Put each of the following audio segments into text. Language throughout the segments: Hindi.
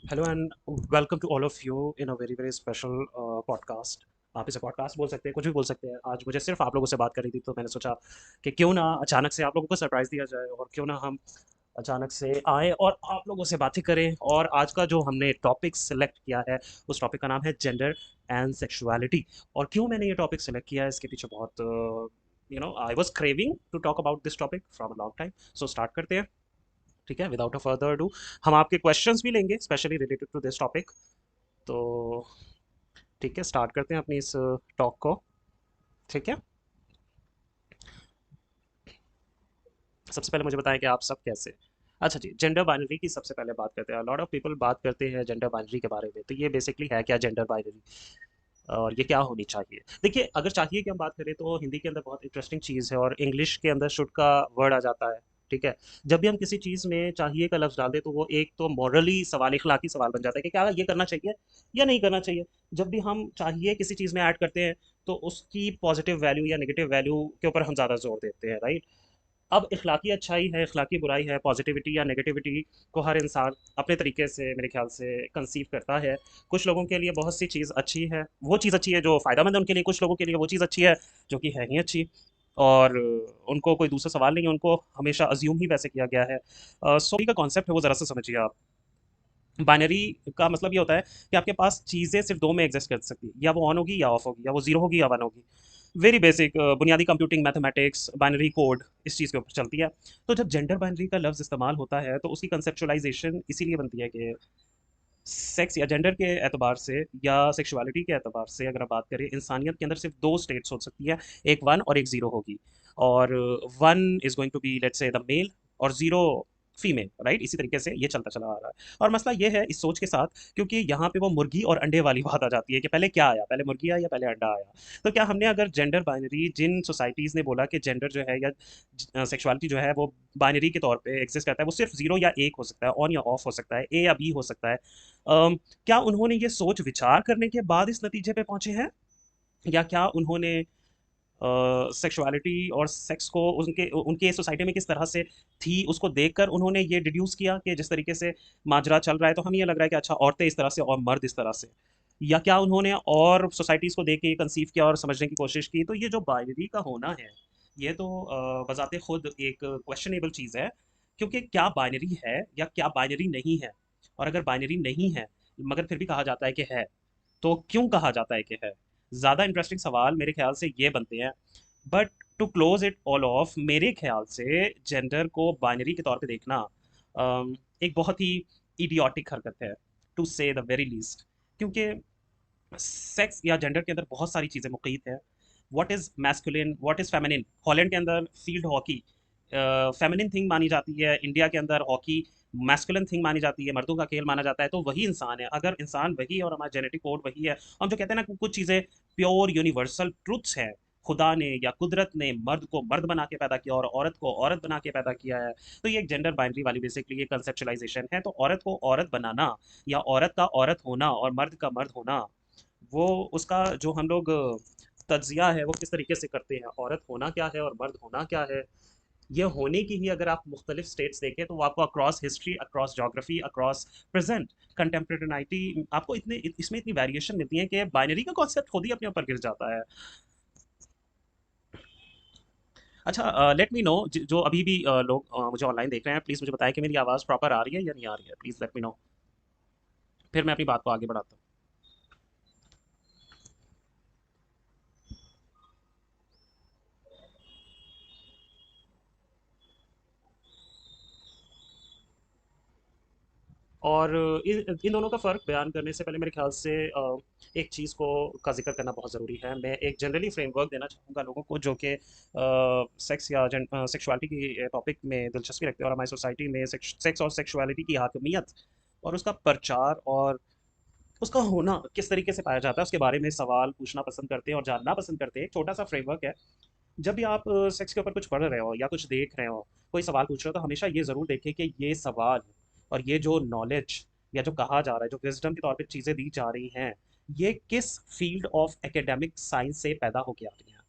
Hello and welcome to all of you in a very very special podcast. आप इसे पॉडकास्ट बोल सकते हैं, कुछ भी बोल सकते हैं। आज मुझे सिर्फ आप लोगों से बात करनी थी, तो मैंने सोचा कि क्यों ना अचानक से आप लोगों को सरप्राइज़ दिया जाए और क्यों ना हम अचानक से आए और आप लोगों से बातें करें। और आज का जो हमने टॉपिक सेलेक्ट किया है, उस टॉपिक का नाम है जेंडर एंड सेक्सुअलिटी। और क्यों मैंने ये टॉपिक सेलेक्ट किया है, इसके पीछे बहुत I was craving to talk about this topic from a long time. So start करते हैं। ठीक है, विदाउट अ फर्दर डू हम आपके क्वेश्चंस भी लेंगे specially related to this topic. तो ठीक है, स्टार्ट करते हैं अपनी इस टॉक को। ठीक है, सबसे पहले मुझे बताएं कि आप सब कैसे। अच्छा जी, जेंडर बाइनरी की सबसे पहले बात करते हैं। लॉट ऑफ पीपल बात करते हैं जेंडर बाइनरी के बारे में, तो ये बेसिकली है क्या जेंडर बाइनरी और ये क्या होनी चाहिए। देखिए, अगर चाहिए कि हम बात करें तो हिंदी के अंदर बहुत इंटरेस्टिंग चीज़ है और इंग्लिश के अंदर शुड का वर्ड आ जाता है। ठीक है, जब भी हम किसी चीज़ में चाहिए का लफ्ज़ डाल दें तो वो एक तो मॉरली सवाल, इखलाकी सवाल बन जाता है कि क्या ये करना चाहिए या नहीं करना चाहिए। जब भी हम चाहिए किसी चीज़ में ऐड करते हैं तो उसकी पॉजिटिव वैल्यू या नेगेटिव वैल्यू के ऊपर हम ज़्यादा जोर देते हैं, राइट। अब इखलाकी अच्छाई है, इखलाकी बुराई है, पॉजिटिविटी या नेगेटिविटी को हर इंसान अपने तरीके से मेरे ख्याल से कंसीव करता है। कुछ लोगों के लिए बहुत सी चीज़ अच्छी है, वो चीज़ अच्छी है जो फ़ायदेमंद है उनके लिए। कुछ लोगों के लिए वो चीज़ अच्छी है जो कि है ही अच्छी, और उनको कोई दूसरा सवाल नहीं है, उनको हमेशा अज्यूम ही वैसे किया गया है। सो का कॉन्सेप्ट है वो ज़रा सा समझिए आप। बाइनरी का मतलब ये होता है कि आपके पास चीज़ें सिर्फ दो में एग्जिस्ट कर सकती है, या वो ऑन होगी या ऑफ होगी, या वो जीरो होगी या वन होगी। वेरी बेसिक बुनियादी कंप्यूटिंग मैथमेटिक्स बाइनरी कोड इस चीज़ के ऊपर चलती है। तो जब जेंडर बाइनरी का लफ्ज़ इस्तेमाल होता है तो उसकी कंसेप्चुलाइजेशन इसीलिए बनती है कि सेक्स या जेंडर के एतबार से या सेक्सुअलिटी के एतबार से अगर आप बात करें, इंसानियत के अंदर सिर्फ दो स्टेट्स हो सकती है, एक वन और एक ज़ीरो होगी। और one is going to be let's say the male और ज़ीरो फीमेल, राइट। इसी तरीके से ये चलता चला आ रहा है। और मसला ये है इस सोच के साथ, क्योंकि यहाँ पे वो मुर्गी और अंडे वाली बात आ जाती है कि पहले क्या आया, पहले मुर्गी आया या पहले अंडा आया। तो क्या हमने अगर जेंडर बाइनरी, जिन सोसाइटीज़ ने बोला कि जेंडर जो है या सेक्सुअलिटी जो है वो बाइनरी के तौर पे एग्जिस्ट करता है, वो सिर्फ जीरो या एक हो सकता है, ऑन या ऑफ हो सकता है, ए या बी हो सकता है। क्या उन्होंने ये सोच विचार करने के बाद इस नतीजे पे पहुंचे हैं, या क्या उन्होंने सेक्सुअलिटी और सेक्स को उनके उनके सोसाइटी में किस तरह से थी उसको देखकर उन्होंने ये डिड्यूस किया कि जिस तरीके से माजरा चल रहा है तो हमें ये लग रहा है कि अच्छा, औरतें इस तरह से और मर्द इस तरह से। या क्या उन्होंने और सोसाइटीज़ को देख के ये कंसीव किया और समझने की कोशिश की। तो ये जो बाइनरी का होना है, ये तो बजाते खुद एक क्वेश्चनेबल चीज़ है। क्योंकि क्या बाइनरी है या क्या बाइनरी नहीं है। और अगर बाइनरी नहीं है मगर फिर भी कहा जाता है कि है, तो क्यों कहा जाता है कि है। ज़्यादा इंटरेस्टिंग सवाल मेरे ख्याल से ये बनते हैं। But to close it all off, मेरे ख्याल से जेंडर को बाइनरी के तौर पे देखना एक बहुत ही इडियोटिक हरकत है, टू से द वेरी लीस्ट। क्योंकि सेक्स या जेंडर के अंदर बहुत सारी चीज़ें मुक़य्यद हैं। What is masculine, what is feminine. Holland के अंदर फील्ड हॉकी फेमिनिन थिंग मानी जाती है, इंडिया के अंदर हॉकी मैस्कुलिन थिंग मानी जाती है, मर्दों का खेल माना जाता है। तो वही इंसान है, अगर इंसान वही है और हमारा जेनेटिक कोड वही है, हम जो कहते हैं ना कि कुछ चीज़ें प्योर यूनिवर्सल ट्रुथ्स हैं, खुदा ने या कुदरत ने मर्द को मर्द बना के पैदा किया और औरत को औरत बना के पैदा किया है। तो ये एक जेंडर बाइनरी वाली बेसिकली ये कंसेप्चुलाइजेशन है। तो औरत को औरत बनाना या औरत का औरत होना और मर्द का मर्द होना, वो उसका जो हम लोग तज्जिया है वो किस तरीके से करते हैं, औरत होना क्या है और मर्द होना क्या है। ये होने की ही अगर आप मुख्तलिफ स्टेट्स देखें तो वो आपको across history, across geography, across present contemporaneity, आपको इतने इसमें इतनी वेरिएशन मिलती है कि बाइनरी का कॉन्सेप्ट खुद ही अपने ऊपर गिर जाता है। अच्छा, लेट मी नो, जो अभी भी लोग मुझे ऑनलाइन देख रहे हैं, प्लीज़ मुझे बताएं कि मेरी आवाज़ प्रॉपर आ रही है या नहीं आ रही है। प्लीज़ लेट मी नो, फिर मैं अपनी बात को आगे बढ़ाता हूँ। और इन दोनों का फ़र्क बयान करने से पहले मेरे ख्याल से एक चीज़ को का जिक्र करना बहुत ज़रूरी है। मैं एक जनरली फ्रेमवर्क देना चाहूँगा लोगों को जो कि सेक्स या सेक्सुअलिटी की टॉपिक में दिलचस्पी रखते हैं, और हमारी सोसाइटी में सेक्स और सेक्सुअलिटी की हाकमियत और उसका प्रचार और उसका होना किस तरीके से पाया जाता है, उसके बारे में सवाल पूछना पसंद करते हैं और जानना पसंद करते हैं। एक छोटा सा फ्रेमवर्क है। जब भी आप सेक्स के ऊपर कुछ पढ़ रहे हो या कुछ देख रहे हो, कोई सवाल पूछ रहे हो, तो हमेशा ये ज़रूर देखें कि ये सवाल और ये जो नॉलेज या जो कहा जा रहा है, जो विजडम के तौर पे चीज़ें दी जा रही हैं, ये किस फील्ड ऑफ एकेडमिक साइंस से पैदा होके आ रही हैं।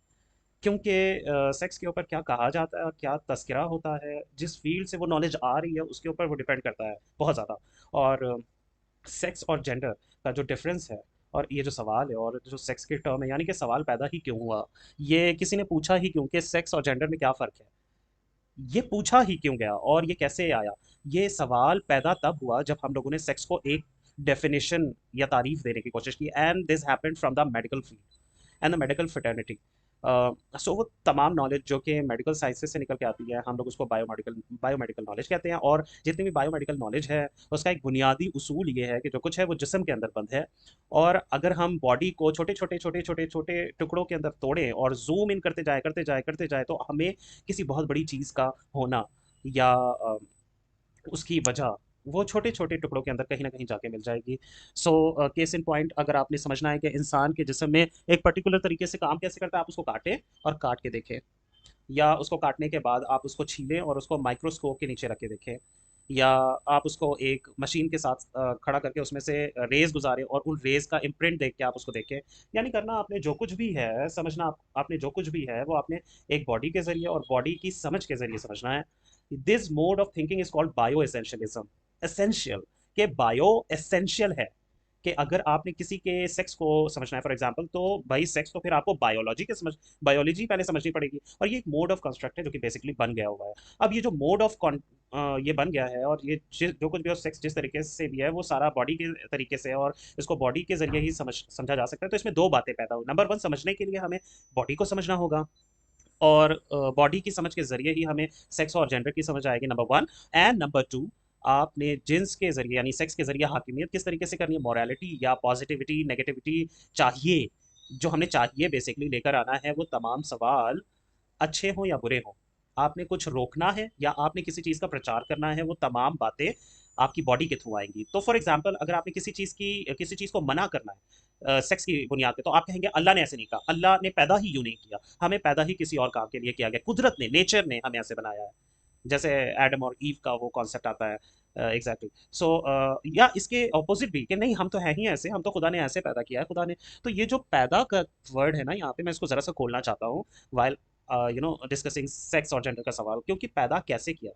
क्योंकि सेक्स के ऊपर क्या कहा जाता है और क्या तस्करा होता है, जिस फील्ड से वो नॉलेज आ रही है उसके ऊपर वो डिपेंड करता है बहुत ज़्यादा। और सेक्स और जेंडर का जो डिफरेंस है, और ये जो सवाल है और जो सेक्स के टर्म है, यानी कि सवाल पैदा ही क्यों हुआ, ये किसी ने पूछा ही क्यों कि सेक्स और जेंडर में क्या फ़र्क है, ये पूछा ही क्यों गया और ये कैसे आया। ये सवाल पैदा तब हुआ जब हम लोगों ने सेक्स को एक डेफिनेशन या तारीफ देने की कोशिश की, and this happened from the medical field and the medical fraternity. So वो तमाम नॉलेज जो कि मेडिकल साइंसेज से निकल के आती है, हम लोग उसको बायोमेडिकल नॉलेज कहते हैं। और जितनी भी बायोमेडिकल नॉलेज है, उसका एक बुनियादी उसूल ये है कि जो कुछ है वो जिस्म के अंदर बंद है, और अगर हम बॉडी को छोटे छोटे छोटे छोटे छोटे टुकड़ों के अंदर तोड़ें और जूम इन करते जाए करते जाए करते जाए, तो हमें किसी बहुत बड़ी चीज़ का होना या उसकी वजह वो छोटे छोटे टुकड़ों के अंदर कहीं ना कहीं जाके मिल जाएगी। सो केस इन पॉइंट, अगर आपने समझना है कि इंसान के जिस्म में एक पर्टिकुलर तरीके से काम कैसे करता है, आप उसको काटें और काट के देखें, या उसको काटने के बाद आप उसको छीलें और उसको माइक्रोस्कोप के नीचे रख के देखें, या आप उसको एक मशीन के साथ खड़ा करके उसमें से रेज गुजारें और उन रेज का इम्प्रिंट देख के आप उसको देखें। यानी करना आपने जो कुछ भी है, समझना आपने जो कुछ भी है वो आपने एक बॉडी के जरिए और बॉडी की समझ के जरिए समझना है। This mode of thinking is called bio essentialism. Essential, के बायो एसेंशियल है कि अगर आपने किसी के सेक्स को समझना है फॉर एग्जांपल, तो भाई सेक्स तो फिर आपको बायोलॉजी पहले समझनी पड़ेगी, और ये एक मोड ऑफ कंस्ट्रक्ट है जो कि बेसिकली बन गया हुआ है। अब ये जो मोड ऑफ ये बन गया है, और ये जो कुछ भी सेक्स जिस तरीके से भी है वो सारा बॉडी के तरीके से है, और इसको बॉडी के जरिए ही समझा जा सकता है। तो इसमें दो बातें पैदा हुई। नंबर वन, समझने के लिए हमें बॉडी को समझना होगा, और बॉडी की समझ के ज़रिए ही हमें सेक्स और जेंडर की समझ आएगी, number one. And number two, आपने जिन्स के ज़रिए यानी सेक्स के ज़रिए हाकिमियत किस तरीके से करनी है, मोरालिटी या पॉजिटिविटी नेगेटिविटी चाहिए, जो हमने चाहिए बेसिकली लेकर आना है, वो तमाम सवाल अच्छे हों या बुरे हों, आपने कुछ रोकना है या आपने किसी चीज़ का प्रचार करना है, वो तमाम बातें आपकी बॉडी के थ्रू आएंगी। तो फॉर एग्जांपल, अगर आपने किसी चीज़ को मना करना है सेक्स की बुनियाद पे, तो आप कहेंगे अल्लाह ने ऐसे नहीं कहा, अल्लाह ने पैदा ही यूं नहीं किया, हमें पैदा ही किसी और काम के लिए किया गया, कुदरत ने, नेचर ने हमें ऐसे बनाया है। जैसे एडम और ईव का वो कॉन्सेप्ट आता है। एग्जैक्टली। सो या इसके ऑपोजिट भी कि नहीं हम तो हैं ही ऐसे, हम तो खुदा ने ऐसे पैदा किया है, खुदा ने। तो ये जो पैदा का वर्ड है ना, यहाँ पे मैं इसको ज़रा सा खोलना चाहता हूँ वाइल डिस्कसिंग सेक्स और जेंडर का सवाल, क्योंकि पैदा कैसे किया।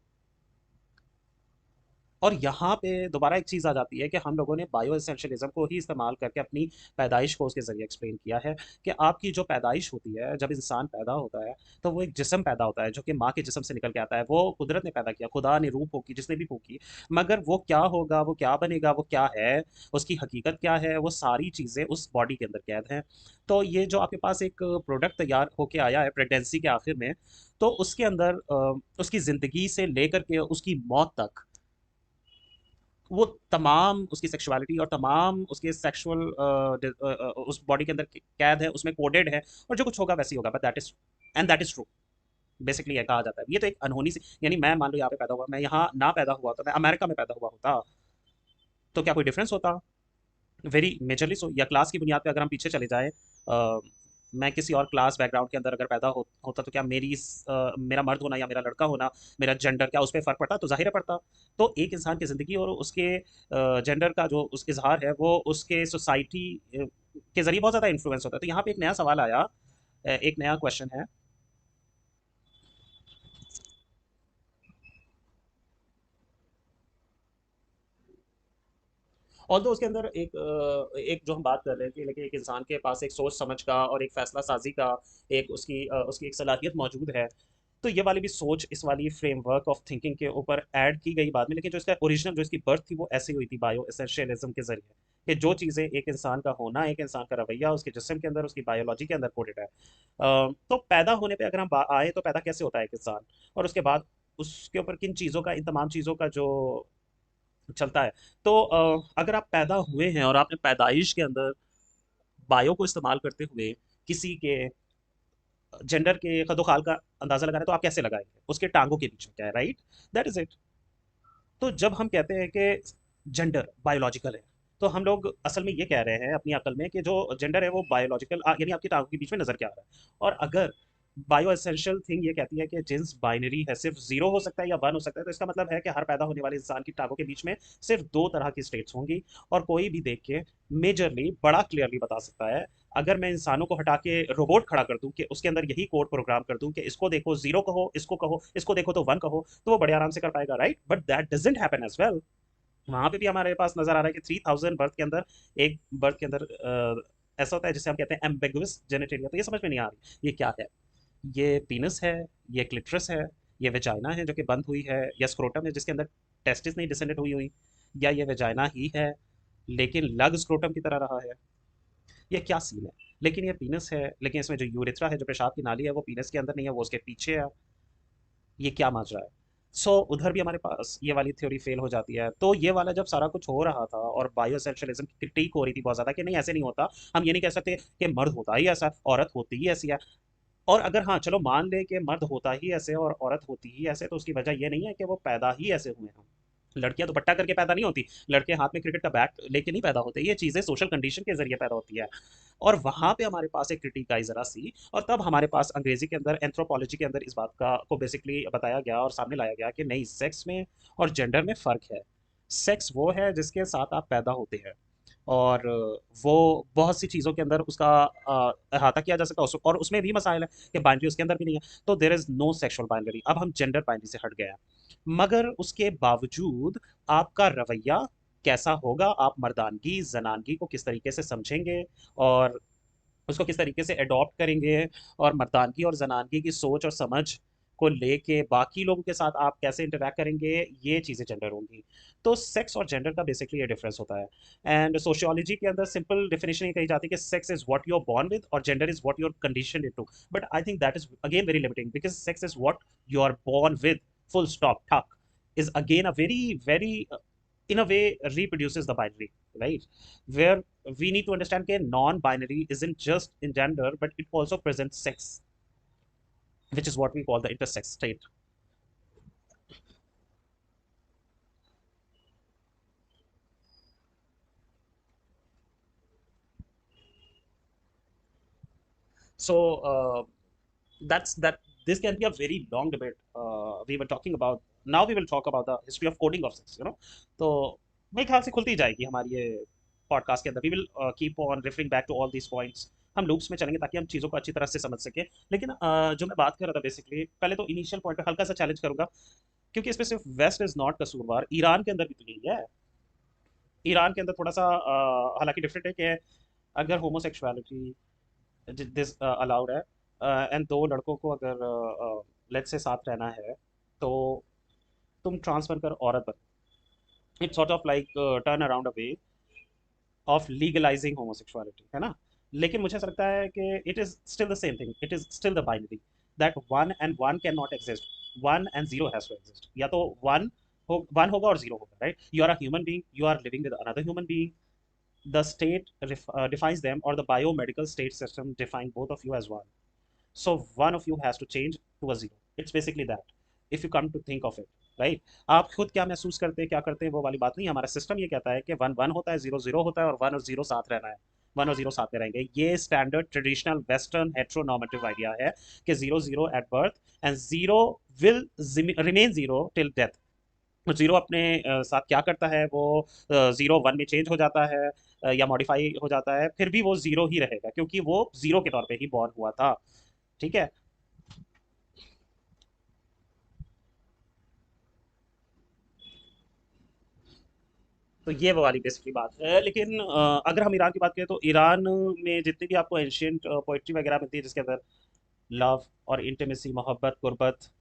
और यहाँ पे दोबारा एक चीज़ आ जाती है कि हम लोगों ने बायो एसेंशियलिज्म को ही इस्तेमाल करके अपनी पैदाइश को उसके ज़रिए एक्सप्लेन किया है कि आपकी जो पैदाइश होती है, जब इंसान पैदा होता है, तो वो एक जिस्म पैदा होता है जो कि माँ के जिस्म से निकल के आता है। वो कुदरत ने पैदा किया, खुदा ने, रूह फूकी, जिसने भी फूकी। मगर वो क्या होगा, वो क्या बनेगा, वो क्या है, उसकी हकीकत क्या है, वो सारी चीज़ें उस बॉडी के अंदर कैद हैं। तो ये जो आपके पास एक प्रोडक्ट तैयार होके आया है प्रेगनेंसी के आखिर में, तो उसके अंदर उसकी ज़िंदगी से लेकर के उसकी मौत तक, वो तमाम उसकी सेक्सुअलिटी और तमाम उसके सेक्सुअल उस बॉडी के अंदर कैद है, उसमें कोडेड है, और जो कुछ होगा वैसे ही होगा, but that is true. Basically ये कहा जाता है। ये तो एक अनहोनी सी, यानी मैं मान लो यहाँ पे पैदा हुआ, मैं यहाँ ना पैदा हुआ, तो मैं अमेरिका में पैदा हुआ होता, तो क्या कोई डिफरेंस होता? वेरी मेजरली सो। या क्लास की बुनियाद पे अगर हम पीछे चले जाएं, मैं किसी और क्लास बैकग्राउंड के अंदर अगर पैदा होता, तो क्या मेरा मर्द होना या मेरा लड़का होना, मेरा जेंडर, क्या उस पर फ़र्क पड़ता? तो ज़ाहिर है पड़ता। तो एक इंसान की ज़िंदगी और उसके जेंडर का जो उस इजहार है, वो उसके सोसाइटी के ज़रिए बहुत ज़्यादा इन्फ्लुएंस होता है। तो यहाँ पे एक नया सवाल आया, एक नया क्वेश्चन है। और तो उसके अंदर एक जो हम बात कर रहे हैं कि लेकिन एक इंसान के पास एक सोच समझ का और एक फैसला साजी का, एक उसकी एक सलाहियत मौजूद है। तो ये वाली भी सोच इस वाली फ्रेमवर्क ऑफ थिंकिंग के ऊपर ऐड की गई बाद में, लेकिन जो इसका ओरिजिनल जो इसकी बर्थ थी वो ऐसे हुई थी बायो एसेंशियलिज्म के जरिए, कि जो चीज़ें एक इंसान का होना, एक इंसान का रवैया उसके जिस्म के अंदर, उसकी बायोलॉजी के अंदर कोडेड है। तो पैदा होने पे अगर हम आए, तो पैदा कैसे होता है एक इंसान, और उसके बाद उसके ऊपर किन चीज़ों का, इन तमाम चीज़ों का जो चलता है। तो अगर आप पैदा हुए हैं और आपने पैदाइश के अंदर बायो को इस्तेमाल करते हुए किसी के जेंडर के कदोखाल का अंदाजा लगाना है, तो आप कैसे लगाएंगे? उसके टांगों के बीच में क्या है, राइट? That is it. तो जब हम कहते हैं कि जेंडर बायोलॉजिकल है, तो हम लोग असल में ये कह रहे हैं अपनी अकल में कि जो जेंडर है वो बायोलॉजिकल, यानी आपकी टांगों के बीच में नजर क्या आ रहा है। और अगर बायो एसेंशियल थिंग ये कहती है कि जिन्स बाइनरी है, सिर्फ जीरो हो सकता है या वन हो सकता है, तो इसका मतलब है कि हर पैदा होने वाले इंसान की टांगों के बीच में सिर्फ दो तरह की स्टेट्स होंगी। और कोई भी देख के मेजरली बड़ा क्लियरली बता सकता है। अगर मैं इंसानों को हटा के रोबोट खड़ा कर दूं कि उसके अंदर यही कोड प्रोग्राम कर दूं कि इसको देखो जीरो कहो, इसको देखो तो वन कहो, तो वो बड़े आराम से कर पाएगा, right? But that doesn't happen as well. वहां पे भी हमारे पास नजर आ रहा है कि 3000 बर्थ के अंदर, एक बर्थ के अंदर ऐसा होता है जिसे हम कहते हैं एम्बिगुअस जेनेटेरिया। तो ये समझ में नहीं आ रही ये क्या है। ये पीनस है, ये क्लिटरस है, ये वेजाइना है जो कि बंद हुई है, या स्क्रोटम है जिसके अंदर टेस्टिस नहीं डिसेंडेड हुई हुई, या ये वेजाइना ही है लेकिन लग स्क्रोटम की तरह रहा है। ये क्या सीन है। लेकिन ये पीनस है, लेकिन इसमें जो यूरेथ्रा है, जो पेशाब की नाली है, वो पीनस के अंदर नहीं है, वो उसके पीछे है। ये क्या माजरा है। उधर भी हमारे पास ये वाली थ्योरी फेल हो जाती है। तो ये वाला जब सारा कुछ हो रहा था और बायो एसेंशियलिज्म की क्रिटिक हो रही थी बहुत ज्यादा कि नहीं ऐसे नहीं होता, हम ये नहीं कह सकते कि मर्द होता ही ऐसा, औरत होती ही ऐसी है। और अगर हाँ चलो मान ले कि मर्द होता ही ऐसे और औरत होती ही ऐसे, तो उसकी वजह ये नहीं है कि वो पैदा ही ऐसे हुए हैं। लड़कियां दुपट्टा करके पैदा नहीं होती, लड़के हाथ में क्रिकेट का बैट लेके नहीं पैदा होते, ये चीजें सोशल कंडीशन के जरिए पैदा होती है। और वहां पे हमारे पास एक क्रिटिक आई जरा सी, और तब हमारे पास अंग्रेजी के अंदर एंथ्रोपोलॉजी के अंदर इस बात का को बेसिकली बताया गया और सामने लाया गया कि नहीं, सेक्स में और जेंडर में फ़र्क है। सेक्स वो है जिसके साथ आप पैदा होते हैं, और वो बहुत सी चीज़ों के अंदर उसका अहाता किया जा सकता है, और उसमें भी मसाइल है कि बाइनरी उसके अंदर भी नहीं है। तो there is no sexual binary. अब हम जेंडर बाइनरी से हट गए हैं, मगर उसके बावजूद आपका रवैया कैसा होगा, आप मर्दानगी जनानगी को किस तरीके से समझेंगे और उसको किस तरीके से अडॉप्ट करेंगे, और मर्दानगी और जनानगी की सोच और समझ को लेके बाकी लोगों के साथ आप कैसे इंटरेक्ट करेंगे, ये चीज़ें जेंडर होंगी। तो सेक्स और जेंडर का बेसिकली ये डिफरेंस होता है। एंड सोशियोलॉजी के अंदर सिंपल डेफिनेशन ये कही जाती है कि sex is what you are born with और gender is what you are conditioned into. But I think that is again very limiting, because sex is what you are born with, full stop, tuck, is again a very in a way reproduces the binary, right? Where we need to understand that non-binary isn't just in gender, but it also presents sex, which is what we call the intersex state. So that's that. This can be a very long debate. We were talking about, now we will talk about the history of coding of sex, you know. तो मेरे ख्याल से खुलती जाएगी हमारी ये पॉडकास्ट के अंदर। We will keep on referring back to all these points. हम लूप्स में चलेंगे ताकि हम चीज़ों को अच्छी तरह से समझ सकें। लेकिन जो मैं बात कर रहा था बेसिकली, पहले तो इनिशियल पॉइंट पे हल्का सा चैलेंज करूंगा, क्योंकि इसमें सिर्फ वेस्ट इज नॉट कसूरवार, ईरान के अंदर भी तो यही है। ईरान के अंदर थोड़ा सा हालांकि डिफरेंट है कि अगर होमोसेक्सुअलिटी दिस अलाउड है, एंड दो लड़कों को अगर लेट्स से साथ रहना है, तो तुम ट्रांस बनकर औरत बन, it's sort of like turn around a way of legalizing homosexuality, है ना। लेकिन मुझे ऐसा लगता है कि it is still the same thing, it is still the binary, that one and one can not exist, one and zero has to exist. या तो वन होगा और जीरो होगा, right. You are a human being, you are living with another human being, the state defines them, or the biomedical state system define both of you as one. So one of you has to change to a zero. It's basically that, if you come to think of it, right? आप खुद क्या महसूस करते हैं, क्या करते हैं, वो वाली बात नहीं। हमारा सिस्टम ये कहता है कि वन वन होता है, जीरो जीरो होता है, और वन और जीरो साथ रहना है, वन और जीरो साथ में रहेंगे। ये standard traditional western heteronormative idea है कि zero zero at birth and zero will remain zero till death. Zero अपने साथ क्या करता है, वो जीरो वन में चेंज हो जाता है, या मॉडिफाई हो जाता है, फिर भी वो जीरो ही रहेगा क्योंकि वो जीरो के तौर पे ही बॉर्न हुआ था। ठीक है। तो ये वो वाली बेसिकली बात है। लेकिन अगर हम ईरान की बात करें, तो ईरान में जितनी भी आपको एंशियंट पोइट्री वगैरह मिलती है जिसके अंदर लव और इंटीमेसी, मोहब्बत, गुर्बत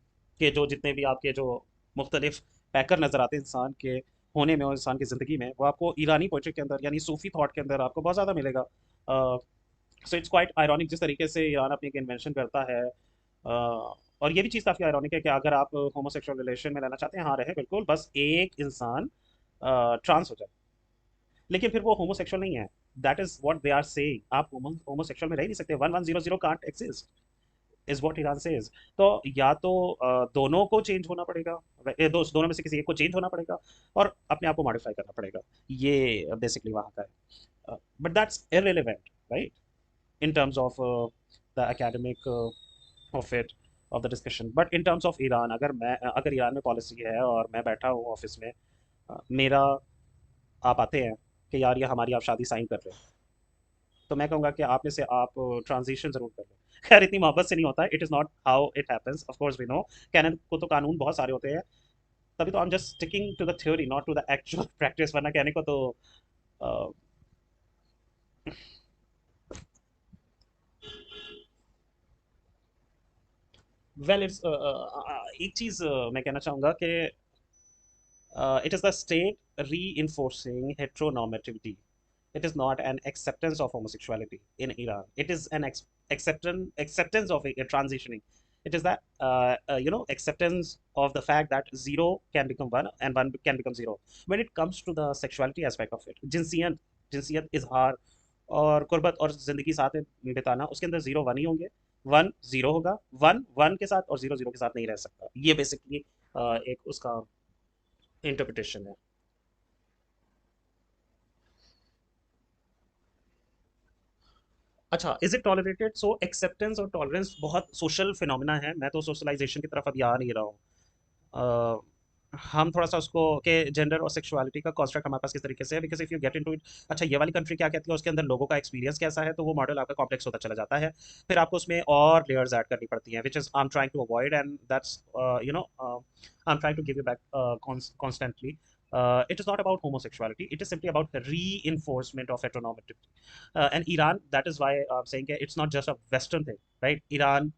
के जो जितने भी आपके जो मुख्तलिफ पैकर नज़र आते हैं इंसान के होने में और इंसान की ज़िंदगी में, वो आपको ईरानी पोइट्री के अंदर यानी सूफी थॉट के अंदर आपको बहुत ज़्यादा मिलेगा। सो इट्स क्वाइट आयरॉनिक जिस तरीके से ईरान अपनी एक इन्वेंशन करता है। और ये भी चीज़ काफ़ी आयरॉनिक है कि अगर आप होमोसेक्सुअल रिलेशन में रहना चाहते हैं, हाँ रहे बिल्कुल, बस एक इंसान ट्रांस हो जाए, लेकिन फिर वो होमोसेक्सुअल नहीं है। That is what they are saying, आप होमोसेक्सुअल में रह नहीं सकते, one one zero zero can't exist, is what Iran says. तो या तो दोनों को चेंज होना पड़ेगा, दोनों में से किसी एक को चेंज होना पड़ेगा और अपने आप को मॉडिफाई करना पड़ेगा। ये बेसिकली वहाँ का है। But that's irrelevant, right, in terms of the academic of it, of the discussion. But in terms of Iran, अगर ईरान में पॉलिसी है और मैं बैठा हूँ ऑफिस में, मेरा आप आते हैं कि यार ये हमारी आप शादी साइन कर रहे हैं, तो मैं कहूँगा कि आप में से आप ट्रांजिशन ज़रूर कर लें। खैर इतनी मोहब्बत से नहीं होता है, it is not how it happens, of course we know. कहने को तो कानून बहुत सारे होते हैं, तभी तो I am just sticking to the theory not to the actual practice, वरना कहने को तो वेल इट्स एक चीज मैं कहना चाहूंगा कि it is the state reinforcing heteronormativity. It is not an acceptance of homosexuality in Iran. It is an acceptance of a transitioning. It is that acceptance of the fact that zero can become one and one can become zero. When it comes to the sexuality aspect of it, जिनसियत इजहार और कुर्बत और जिंदगी साथ में बिताना, उसके अंदर जीरो वन ही होंगे, वन जीरो होगा, वन वन के साथ और जीरो जीरो के साथ नहीं रह सकता। ये बेसिकली एक उसका इंटरप्रिटेशन है। अच्छा, is it tolerated? So acceptance और टॉलरेंस बहुत सोशल फिनोमिना है, मैं तो सोशलाइजेशन की तरफ अभी आ नहीं रहा हूँ। हम थोड़ा सा उसको के जेंडर और सेक्सुअलिटी का कॉन्स्ट्रक्ट हमारे पास किस तरीके से है, because if you get into it, अच्छा ये वाली कंट्री क्या कहती है, उसके अंदर लोगों का एक्सपीरियंस कैसा है, तो वो मॉडल आपका कॉम्प्लेक्स होता चला जाता है। फिर आपको उसमें और लेयर्स ऐड करनी पड़ती हैं, which is I am trying to avoid, and that's I am trying to give you back constantly. It is not about homosexuality. It is simply about the reinforcement of heteronormativity. And Iran, that is why I'm saying that it's not just a Western thing, right? Iran,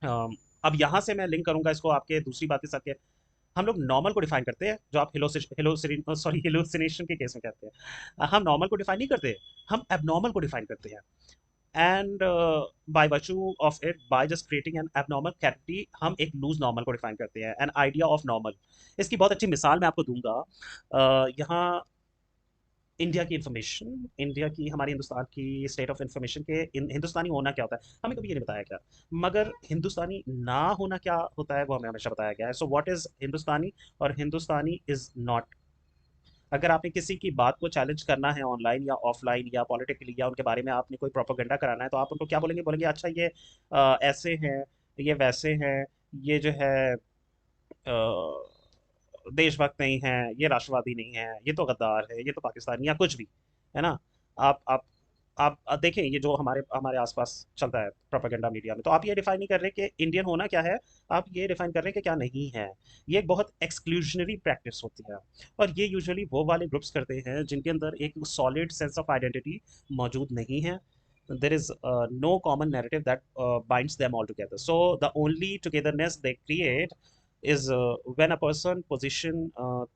अब यहाँ से मैं लिंक करूंगा इसको आपके दूसरी बात के साथ के, हम लोग नॉर्मल को डिफाइन करते हैं, जो आप हेलोसिनेशन के केस में कहते हैं। हम नॉर्मल को डिफाइन नहीं करते, हम एबनॉर्मल को डिफाइन करते हैं। And by virtue of it, by just creating an abnormal category, हम एक लूज नॉर्मल को डिफाइन करते हैं, एन आइडिया ऑफ नॉर्मल। इसकी बहुत अच्छी मिसाल मैं आपको दूंगा। यहाँ इंडिया की इंफॉर्मेशन, इंडिया की, हमारी हिंदुस्तान की स्टेट ऑफ इंफॉर्मेशन के हिंदुस्तानी होना क्या होता है हमें कभी ये नहीं बताया गया, मगर हिंदुस्तानी ना होना क्या होता है वो हमें हमेशा बताया गया है। सो व्हाट इज हिंदुस्तानी? और हिंदुस्तानी इज नॉट, अगर आपने किसी की बात को चैलेंज करना है ऑनलाइन या ऑफलाइन या पॉलिटिकली, या उनके बारे में आपने कोई प्रोपोगंडा कराना है, तो आप उनको क्या बोलेंगे? बोलेंगे अच्छा ये ऐसे हैं, ये वैसे हैं, ये जो है देशभक्त नहीं है, ये राष्ट्रवादी नहीं है, ये तो गद्दार है, ये तो पाकिस्तानी, या कुछ भी, है ना? आप देखें, ये जो हमारे हमारे आसपास चलता है प्रोपेगेंडा मीडिया में, तो आप ये डिफाइन नहीं कर रहे कि इंडियन होना क्या है, आप ये डिफाइन कर रहे हैं कि क्या नहीं है। ये एक बहुत एक्सक्लूजनरी प्रैक्टिस होती है, और ये यूजुअली वो वाले ग्रुप्स करते हैं जिनके अंदर एक सॉलिड सेंस ऑफ आइडेंटिटी मौजूद नहीं है। There is no common narrative that binds them all together. So the only togetherness they create is when a person position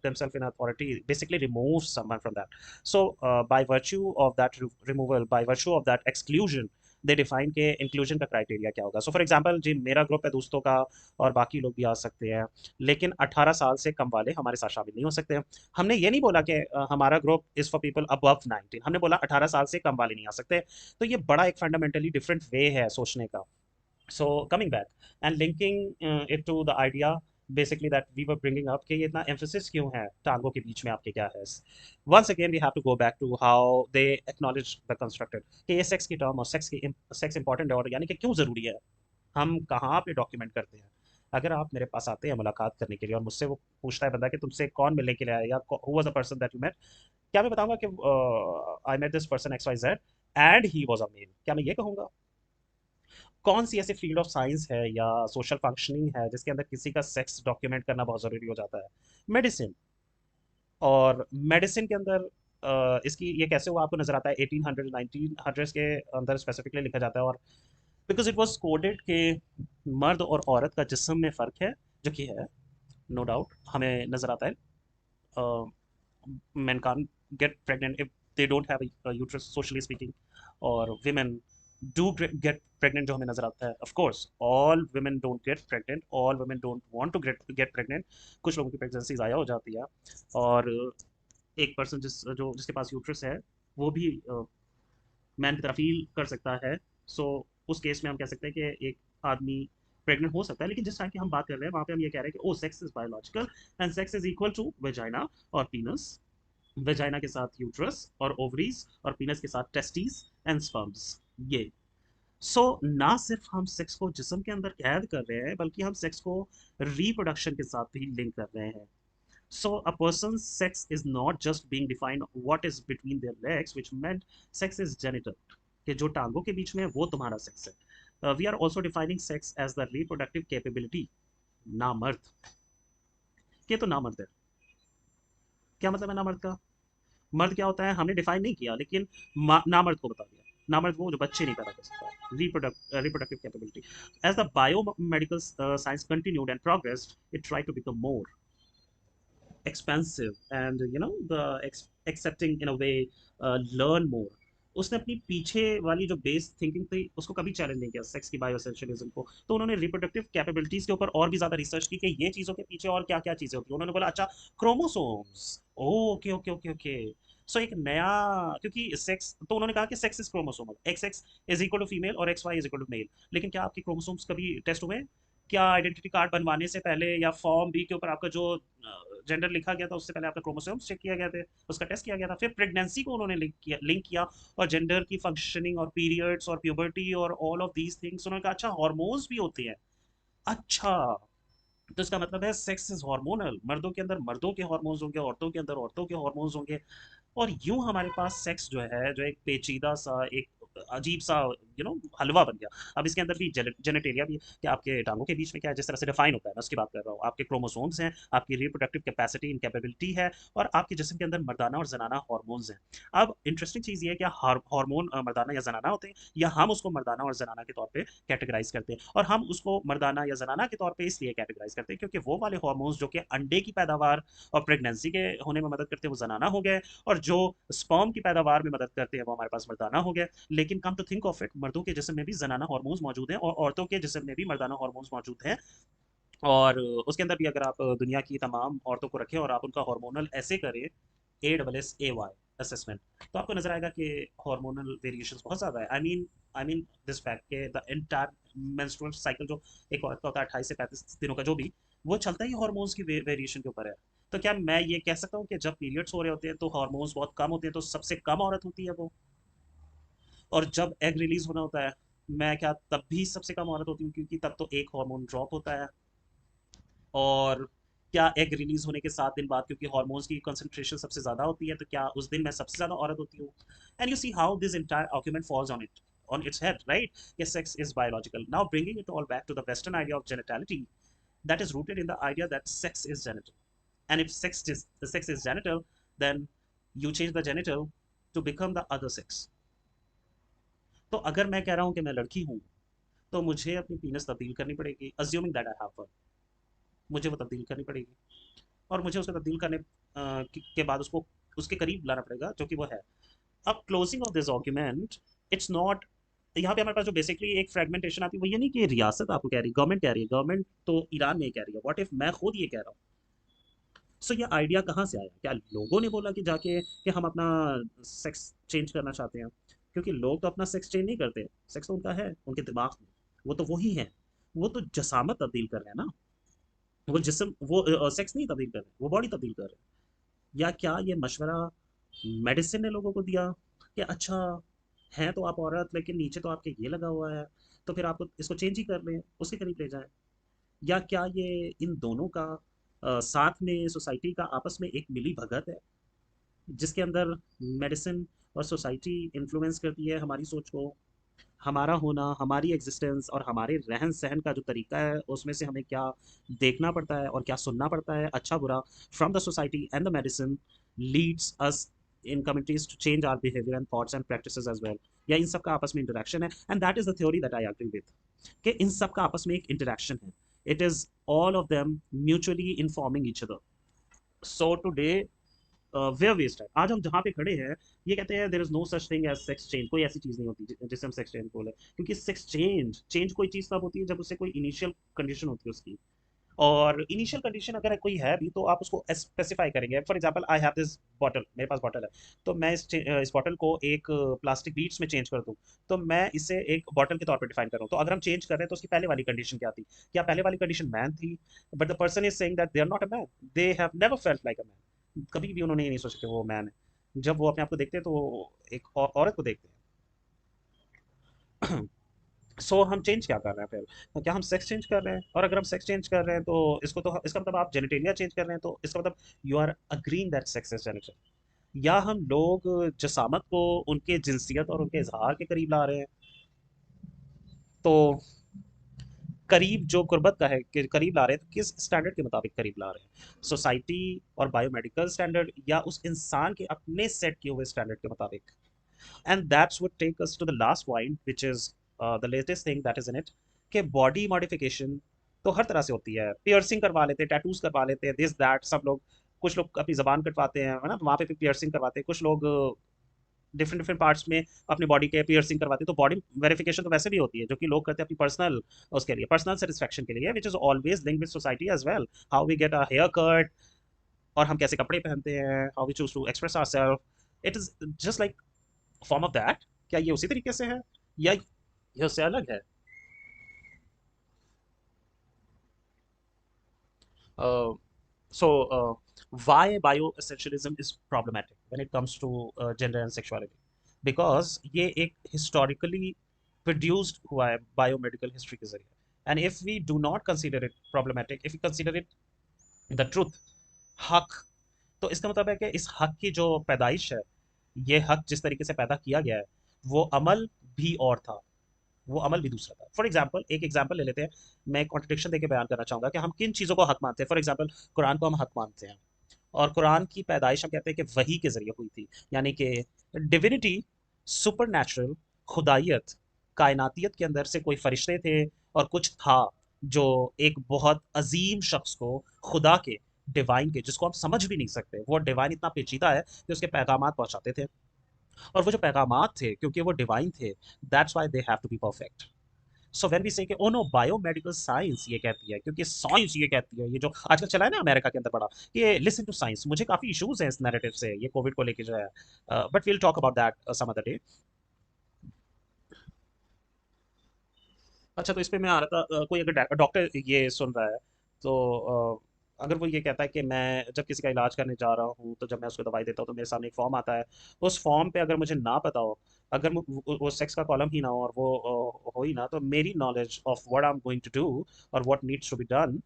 themselves in authority, basically removes someone from that. So by virtue of that removal, by virtue of that exclusion, they define के इंक्लूजन का क्राइटेरिया क्या होगा। सो फॉर एग्जांपल जी, मेरा ग्रुप है दोस्तों का, और बाकी लोग भी आ सकते हैं, लेकिन 18 साल से कम वाले हमारे साथ शामिल नहीं हो सकते हैं। हमने ये नहीं बोला कि हमारा group is for people above 19, हमने बोला 18 साल से कम वाले नहीं आ सकते। तो ये बड़ा एक फंडामेंटली डिफरेंट वे है सोचने का। So coming back and linking it to the idea basically that we were bringing up, कि ये इतना emphasis क्यों है टांगों के बीच में, आपके क्या है? Once again we have to go back to how they acknowledge the constructed, कि ये सेक्स की टर्म और सेक्स इंपॉर्टेंट है, और यानी कि क्यों ज़रूरी है, हम कहाँ पे डॉक्यूमेंट करते हैं। अगर आप मेरे पास आते हैं मुलाकात करने के लिए, और मुझसे वो पूछता है बंदा कि तुमसे कौन मिलने के लिए आया, या who was the person that you met, क्या मैं बताऊंगा कि I met this person X Y Z and he was a male? क्या मैं ये कहूँगा? कौन सी ऐसी फील्ड ऑफ साइंस है या सोशल फंक्शनिंग है जिसके अंदर किसी का सेक्स डॉक्यूमेंट करना बहुत ज़रूरी हो जाता है? मेडिसिन। और मेडिसिन के अंदर इसकी ये कैसे हुआ आपको नजर आता है? 1800 1900 के अंदर स्पेसिफिकली लिखा जाता है, और बिकॉज इट वाज कोडेड कि मर्द और औरत का जिस्म में फ़र्क है, जो कि है, नो डाउट हमें नजर आता है। men can't get pregnant if they don't have a uterus, socially speaking, or women do get pregnant, जो हमें नजर आता है। of course all women don't get pregnant, all women don't want to get pregnant, कुछ लोगों की प्रेगनेंसी ज़ाया हो जाती है, और एक पर्सन जिसके पास यूट्रस है, वो भी मैन की तरह फील कर सकता है। सो उस केस में हम कह सकते हैं कि एक आदमी प्रेग्नेंट हो सकता है, लेकिन जिस टाइम की हम बात कर रहे हैं वहाँ पे हम ये कह रहे हैं कि oh sex is biological, and sex is equal to vagina और पीनस, वेजाइना के साथ यूट्रस और ओवरीज, और पीनस के साथ टेस्टिस एंड स्पर्म्स। ये सो ना सिर्फ हम सेक्स को जिस्म के अंदर कैद कर रहे हैं, बल्कि हम सेक्स को रिप्रोडक्शन के साथ भी लिंक कर रहे हैं। So a person's sex is not just being defined what is between their legs, which meant sex is genital, कि जो टांगों के बीच में है वो तुम्हारा सेक्स है। We are also defining sex as the reproductive capability, ना मर्द। कि ये तो नामर्द है। क्या मतलब है नामर्द का? मर्द क्या होता है हमने डिफाइन नहीं किया, लेकिन नामर्द को बता दिया। नामर्द वो जो बच्चे नहीं पैदा कर सकता, reproductive capability. As the biomedical science continued and progressed, it try to become more expansive and the accepting in a way, learn more। उसने अपनी पीछे वाली जो बेस थिंकिंग थी उसको कभी चैलेंज नहीं किया, सेक्स की बायोसेंशुअलिज्म को। तो उन्होंने रिप्रोडक्टिव कैपेबिलिटीज के ऊपर और भी ज्यादा रिसर्च की कि ये चीजों के पीछे और क्या क्या चीजें होती है। उन्होंने बोला अच्छा, chromosomes. Okay okay okay okay. So एक नया, क्योंकि सेक्स तो उन्होंने कहा कि sex is chromosomal, X X is equal to female और X Y is equal to male. लेकिन क्या आपके क्रोमोसोम्स कभी टेस्ट हुए हैं? क्या आइडेंटिटी कार्ड बनवाने से पहले या फॉर्म बी के ऊपर आपका जो जेंडर लिखा गया था उससे पहले आपका क्रोमोसोम्स चेक किया गया थे, उसका टेस्ट किया गया था? फिर प्रेगनेंसी को उन्होंने लिंक किया और जेंडर की फंक्शनिंग और पीरियड्स और प्यूबर्टी और ऑल ऑफ दीज थिंग्स। उन्होंने कहा अच्छा हार्मोन्स भी होते हैं। अच्छा, तो इसका मतलब है सेक्स इज हार्मोनल। मर्दों के अंदर मर्दों के हार्मोन्स होंगे, औरतों के अंदर औरतों के हार्मोन्स होंगे। और यूं हमारे पास सेक्स जो है, जो एक पेचीदा सा, एक अजीब सा हलवा बन गया। अब इसके अंदर भी जेनेटेरिया भी है कि आपके टांगों के बीच में क्या है, जिस तरह से डिफाइन होता है, मैं उसकी बात कर रहा हूँ। आपके क्रोमोसोम्स हैं, आपकी रिप्रोडक्टिव कैपेसिटी इन कैपेबिलिटी है, और आपके जिस्म के अंदर मर्दाना और जनाना हार्मोन्स हैं। अब इंटरेस्टिंग चीज़ ये है कि हार्मोन मर्दाना या जनाना होते हैं, या हम उसको मर्दाना और जनाना के तौर पे कैटेगराइज करते हैं। और हम उसको मर्दाना या जनाना के तौर पे इसलिए कैटेगराइज करते हैं क्योंकि वो वाले हार्मोन्स जो कि अंडे की पैदावार और प्रेगनेंसी के होने में मदद करते हैं वो जनाना हो गए, और जो स्पर्म की पैदावार में मदद करते हैं वो हमारे पास मर्दाना हो गया। लेकिन come to think of it, मर्दों के जिस्म में भी जनाना हार्मोन्स मौजूद हैं और औरतों के जिस्म में भी मर्दाना हार्मोन्स मौजूद हैं। और उसके अंदर भी अगर आप दुनिया की तमाम औरतों को रखें और आप उनका हार्मोनल ऐसे करें, ASSAY असेसमेंट, तो आपको नजर आएगा कि हार्मोनल वेरिएशंस बहुत ज़्यादा है। आई मीन दिस फैक्ट के द एंटायर मेंस्ट्रुअल साइकिल जो एक औरत का होता है 28 से 35 दिनों का, जो भी वो चलता ही हार्मोन्स की वेरिएशन के ऊपर है। तो क्या मैं ये कह सकता हूँ कि जब पीरियड्स हो रहे होते हैं तो हार्मोन्स बहुत कम होते हैं, तो सबसे कम औरत होती है वो? और जब एग रिलीज होना होता है, मैं क्या तब भी सबसे कम औरत होती हूँ, क्योंकि तब तो एक हार्मोन ड्रॉप होता है। और क्या एग रिलीज होने के 7 दिन बाद, क्योंकि हार्मोन्स की कंसंट्रेशन सबसे ज़्यादा होती है, तो क्या उस दिन मैं सबसे ज़्यादा औरत होती हूँ? And you see how this entire argument falls on its head, right? Yes, sex is biological. Now bringing it all back to the Western idea of genitality, that is rooted in the idea that sex is genital. And if the sex is genital, then you change the genital to become the other sex. तो अगर मैं कह रहा हूँ कि मैं लड़की हूँ, तो मुझे अपनी पीनस तब्दील करनी पड़ेगी, assuming that I have one. मुझे वो तब्दील करनी पड़ेगी, और मुझे उसको तब्दील करने के बाद उसको उसके करीब लाना पड़ेगा जो कि वो है। अब closing of this argument, it's not, यहाँ पे हमारे पास जो बेसिकली एक फ्रेगमेंटेशन आती है वो ये नहीं कि रियासत आपको कह रही है, गवर्नमेंट कह रही है, गवर्नमेंट तो ईरान में ही कह रही है, व्हाट इफ मैं खुद ये कह रहा हूँ? सो ये आइडिया कहाँ से आया? क्या लोगों ने बोला कि जाके कि हम अपना सेक्स चेंज करना चाहते हैं? क्योंकि लोग तो अपना सेक्स चेंज नहीं करते, सेक्स तो उनका है उनके दिमाग में, वो तो वही है। वो तो जसामत तब्दील कर रहे हैं ना, वो जिसम, वो सेक्स नहीं तब्दील कर रहे, वो बॉडी तब्दील कर रहे हैं। या क्या ये मशवरा मेडिसिन ने लोगों को दिया कि अच्छा, हैं तो आप औरत लेकिन नीचे तो आपके ये लगा हुआ है, तो फिर आपको इसको चेंज ही कर लें, उसके करीब ले जाएं? या क्या ये इन दोनों का साथ में सोसाइटी का आपस में एक मिली भगत है, जिसके अंदर मेडिसिन और सोसाइटी इन्फ्लुएंस करती है हमारी सोच को, हमारा होना, हमारी एग्जिस्टेंस और हमारे रहन सहन का जो तरीका है उसमें से हमें क्या देखना पड़ता है और क्या सुनना पड़ता है, अच्छा बुरा, from the society and the medicine, leads us in communities to change our behaviour and thoughts and practices as well. या इन सब का आपस में इंटरेक्शन है, and that is the theory that I agree with, कि इन सब का आपस में एक इंटरेक्शन है। It is all of them mutually informing each other. So today where west है, आज हम जहाँ पे खड़े हैं, ये कहते हैं there is no such thing as sex change, कोई ऐसी चीज़ नहीं होती जिसे हम सेक्स चेंज बोले। क्योंकि सेक्स चेंज चेंज कोई चीज़ तब होती है जब उससे कोई इनिशियल कंडीशन होती है उसकी। और इनिशियल कंडीशन अगर कोई है भी तो आप उसको स्पेसिफाई करेंगे। For example I have this bottle, मेरे पास बॉटल है, तो मैं इस बॉटल को एक प्लास्टिक बीड्स में चेंज कर दूं, तो मैं इसे एक बॉटल के तौर पे डिफाइन कर रहा हूं। तो अगर हम चेंज कर रहे हैं तो उसकी पहले वाली कंडीशन क्या थी? क्या पहले वाली कंडीशन मैन थी? But the person is saying that they are not a man, they have never felt like a man. कभी भी उन्होंने ये नहीं सोचा कि वो मैन है। जब वो अपने आप को देखते हैं तो वो एक औरत को देखते हैं। सो हम चेंज क्या कर रहे हैं फिर? तो क्या हम सेक्स चेंज कर रहे हैं? और अगर हम सेक्स चेंज कर रहे हैं तो इसको तो इसका मतलब आप जेनिटेलिया चेंज कर रहे हैं, तो इसका मतलब you are agreeing that sex is genital. या हम लोग जसामत को उनके जिनसियत और उनके इजहार के करीब ला रहे हैं? तो करीब जो गुर्बत का है कि करीब ला रहे हैं, तो किस स्टैंडर्ड के मुताबिक करीब ला रहे हैं, सोसाइटी और बायोमेडिकल स्टैंडर्ड या उस इंसान के अपने सेट किए हुए स्टैंडर्ड के मुताबिक। And that's what take us to the last point which is the latest thing that is in it, कि बॉडी मॉडिफिकेशन तो हर तरह से होती है, पियर्सिंग करवा लेते हैं, टैटूज करवा लेते हैं, दिस दैट सब लोग, कुछ लोग अपनी जबान कटवाते हैं, है ना, वहाँ पे भी पियर्सिंग करवाते हैं, कुछ लोग डिफरेंट डिफरेंट पार्ट्स में अपनी बॉडी के पियर्सिंग करवाते हैं। तो बॉडी वेरिफिकेशन तो वैसे भी होती है जो कि लोग करते हैं अपनी पर्सनल उसके लिए, पर्सनल सेटिस्फेक्शन के लिए, which is always link with society as well, how we get a hair cut, और हम कैसे कपड़े पहनते हैं, how we choose to express ourself, it is just like form of that. क्या ये उसी तरीके से है या ये उससे अलग है? Uh, so, why bioessentialism is problematic when it comes to gender and sexuality? Because ये एक historically produced हुआ है biomedical history के जरिए, and if we do not consider it problematic, if we consider it the truth, हक, तो इसका मतलब है कि इस हक की जो पैदाइश है, ये हक जिस तरीके से पैदा किया गया है, वो अमल भी और था, वो अमल भी दूसरा था। फॉर एग्जाम्पल, एक एग्जाम्पल ले लेते हैं, मैं कॉन्ट्रडिक्शन देके बयान करना चाहूंगा कि हम किन चीज़ों को हक मानते हैं। फॉर एग्जाम्पल, कुरान को हम हक मानते हैं, और कुरान की पैदाइश हम कहते हैं कि वही के जरिए हुई थी, यानी कि डिविनिटी, सुपर नेचुरल, खुदाइयत, कायनातियत के अंदर से कोई फरिश्ते थे और कुछ था जो एक बहुत अजीम शख्स को, खुदा के, डिवाइन के, जिसको हम समझ भी नहीं सकते, वो डिवाइन इतना पेचीदा है कि उसके पैगामात पहुंचाते थे, और वो जो पैगामात थे क्योंकि वो डिवाइन थे, that's why they have to be perfect. So when we say कि ओ नो बायोमेडिकल साइंस ये कहती है, क्योंकि साइंस ये कहती है, ये जो आजकल चला है ना अमेरिका के अंदर बड़ा, कि लिसन टू साइंस, मुझे काफी इश्यूज हैं इस नैरेटिव से, ये कोविड को लेके जो है, but we'll talk about that some other day. अच्छा, तो इस पे मैं आ रहा था, कोई अगर डॉक्टर ये सुन रहा है, तो अगर वो ये कहता है कि मैं जब किसी का इलाज करने जा रहा हूँ, तो जब मैं उसको दवाई देता हूँ तो मेरे सामने एक फॉर्म आता है, उस फॉर्म पे अगर मुझे ना पता हो, अगर वो सेक्स का कॉलम ही ना हो और वो हो ही ना, तो मेरी knowledge of what I am going to do और what needs to be done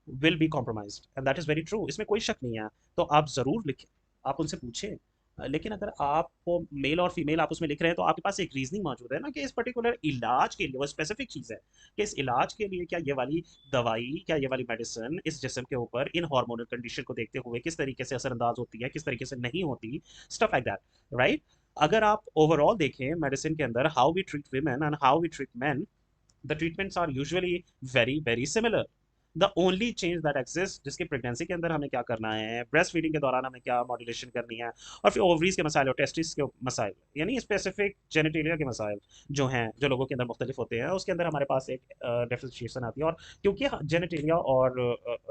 will be compromised, and that is very true, इसमें कोई शक नहीं है। तो आप ज़रूर लिखें, आप उनसे पूछें, लेकिन अगर आपको मेल और फीमेल आप उसमें लिख रहे हैं, तो आपके पास एक रीजनिंग मौजूद है ना, कि इस पर्टिकुलर इलाज के लिए वो स्पेसिफिक चीज़ है, कि इस इलाज के लिए क्या ये वाली दवाई, क्या ये वाली मेडिसिन इस जिस्म के ऊपर इन हार्मोनल कंडीशन को देखते हुए किस तरीके से असरअंदाज होती है, किस तरीके से नहीं होती, स्टफ लाइक दैट, राइट। अगर आप ओवरऑल देखें मेडिसिन के अंदर, how we treat women and how we treat man, the treatments are usually very very similar. The only change that exist, जिसकी प्रेगनेंसी के अंदर हमें क्या करना है, ब्रेस्ट फीडिंग के दौरान हमें क्या मॉड्यूलेशन करनी है, और फिर ओवरीज के मसाइल और टेस्टिस के मसाइल, यानी स्पेसिफिक जेनेटेरिया के मसाइल जो हैं, जो लोगों के अंदर मुख्तलिफ होते हैं, उसके अंदर हमारे पास एक डिफ्रेंशिएशन आती है। और क्योंकि जेनेटेरिया और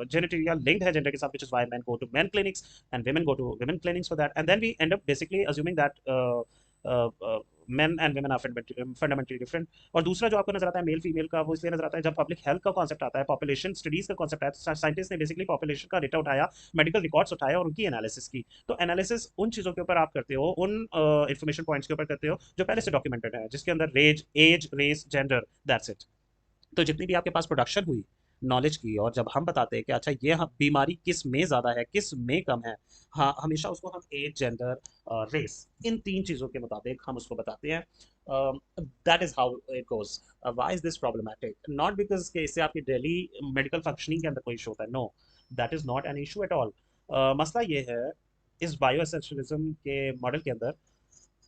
जेनेटेरिया लिंक्ड है जेंडर के साथ, which is why man go to man clinics and women go to women clinics for that, and then we end up basically assuming that men and women are fundamentally different. और दूसरा जो आपको नजर आता है मेल फीमेल का, वो इसलिए नजर आता है जब पब्लिक हेल्थ का कॉन्सेप्ट आता है, पॉपुलेशन स्टडीज का कॉन्सेप्ट आया, तो साइंटिस्ट ने बेसिकली पॉपुलेशन का डेटा उठाया, मेडिकल रिकॉर्ड्स उठाए और उनकी एनालिसिस की। तो एनालिसिस उन चीज़ों के ऊपर आप करते हो, उन इन्फॉर्मेशन पॉइंट्स के ऊपर करते हो जो पहले से डॉक्यूमेंटेड है, जिसके अंदर as race gender, that's it. तो जितनी भी आपके पास प्रोडक्शन हुई नॉलेज की, और जब हम बताते हैं कि अच्छा ये बीमारी किस में ज़्यादा है, किस में कम है, हाँ, हमेशा उसको हम एज जेंडर रेस, इन तीन चीज़ों के मुताबिक हम उसको बताते हैं। That is how it goes. Why is this problematic? Not because कि इससे आपकी डेली मेडिकल फंक्शनिंग के अंदर कोई इशू होता है, no, that is not an issue at all. मसला ये है इस बायो एसेंशियलिज्म के मॉडल के अंदर,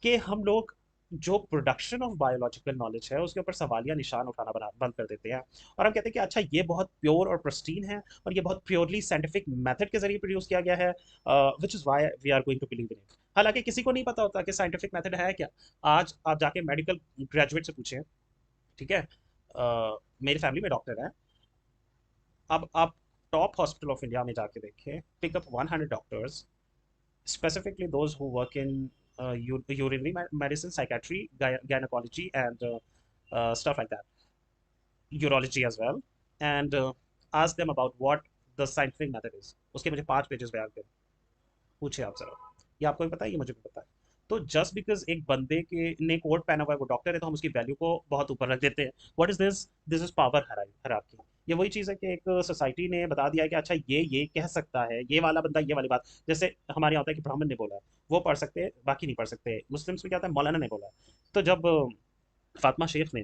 कि हम लोग जो प्रोडक्शन ऑफ बायोलॉजिकल नॉलेज है उसके ऊपर सवालिया निशान उठाना बंद कर देते हैं, और हम कहते हैं कि अच्छा ये बहुत प्योर और प्रिस्टीन है, और ये बहुत प्योरली साइंटिफिक मेथड के जरिए प्रोड्यूस किया गया है, which is why we are going to believe in it. हालांकि किसी को नहीं पता होता कि साइंटिफिक मेथड है क्या। आज आप जाके मेडिकल ग्रेजुएट से पूछें, ठीक है, मेरी फैमिली में डॉक्टर है, अब आप टॉप हॉस्पिटल ऑफ इंडिया में जाके देखें, pick up 100 doctors, specifically those who work in urinary medicine, psychiatry, gynecology, and stuff like that, urology as well, and ask them about what the scientific method is. उसके मुझे 5 पेजेस बयान करें, पूछे आप जरा, ये आपको भी पता है, ये मुझे भी पता है। तो जस्ट बिकॉज एक बंदे के ने कोट पहना हुआ है, वो डॉक्टर है, तो हम उसकी वैल्यू को बहुत ऊपर रख देते हैं। What is this? This is power hierarchy. ये वही चीज़ है कि एक सोसाइटी ने बता दिया है कि अच्छा ये कह सकता है, ये वाला बंदा ये वाली बात, जैसे हमारे यहाँ होता है कि ब्राह्मण ने बोला है, वो पढ़ सकते हैं, बाकी नहीं पढ़ सकते। मुस्लिम्स में क्या होता है, मौलाना ने बोला है। तो जब फातिमा शेख ने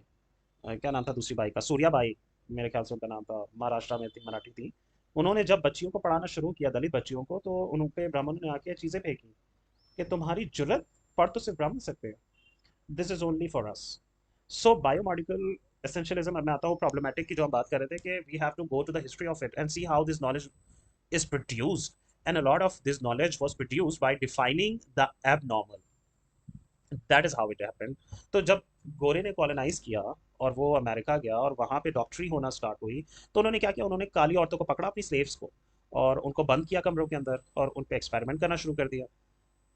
क्या नाम था दूसरी बाई का, सूर्या बाई, मेरे ख्याल से उनका नाम था, महाराष्ट्र में थी, मराठी थी। उन्होंने जब बच्चियों को पढ़ाना शुरू किया, दलित बच्चियों को, तो उन पे ब्राह्मणों ने आके चीज़ें फेंकी कि तुम्हारी जुर्रत, पढ़ तो सिर्फ ब्राह्मण सकते हैं, this is only for us. So biomolecular essentialism, मैं आता हूँ प्रॉब्लमेटिक की जो हम बात कर रहे थे, कि we have to go to the history of it and see how this knowledge is produced, and a lot of this knowledge was produced by defining the abnormal. That is how it happened. तो जब गोरे ने कॉलोनाइज किया और वो अमेरिका गया और वहाँ पे डॉक्टरी होना स्टार्ट हुई, तो उन्होंने क्या किया, उन्होंने काली औरतों को पकड़ा, अपनी स्लेव्स को, और उनको बंद किया कमरों के अंदर और उन पे एक्सपेरिमेंट करना शुरू कर दिया।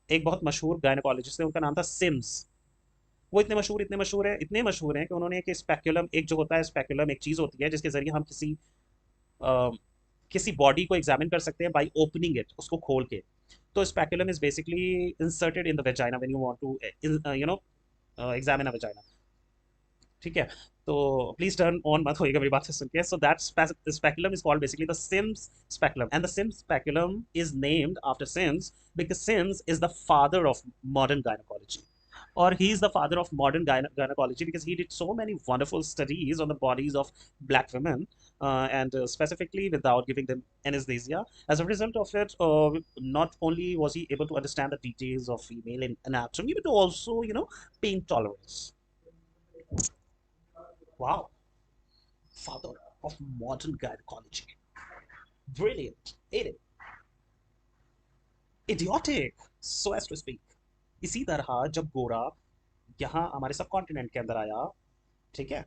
एक बहुत मशहूर गायनोकोलॉजिस्ट थे, उनका नाम था सिम्स। वो इतने मशहूर है, इतने मशहूर हैं कि उन्होंने एक स्पेकुलम, एक जो होता है स्पेकुलम, एक चीज़ होती है जिसके जरिए हम अ, किसी बॉडी को एग्जामिन कर सकते हैं, बाय ओपनिंग इट, उसको खोल के। तो speculum is basically inserted in the vagina when you want to examine a vagina. ठीक है, तो प्लीज टर्न ऑन मत होइएगा मेरी बात से सुन के। So that speculum is called basically the Sims speculum, and the Sims speculum is named after Sims because Sims is the father of modern gynaecology, or he is the father of modern gynecology, because he did so many wonderful studies on the bodies of black women, and specifically without giving them anesthesia. As a result of it, not only was he able to understand the details of female anatomy, but also, pain tolerance. Wow, father of modern gynecology. Brilliant. Idiotic, so as to speak. इसी तरह जब गोरा यहाँ हमारे सब कॉन्टिनेंट के अंदर आया, ठीक है,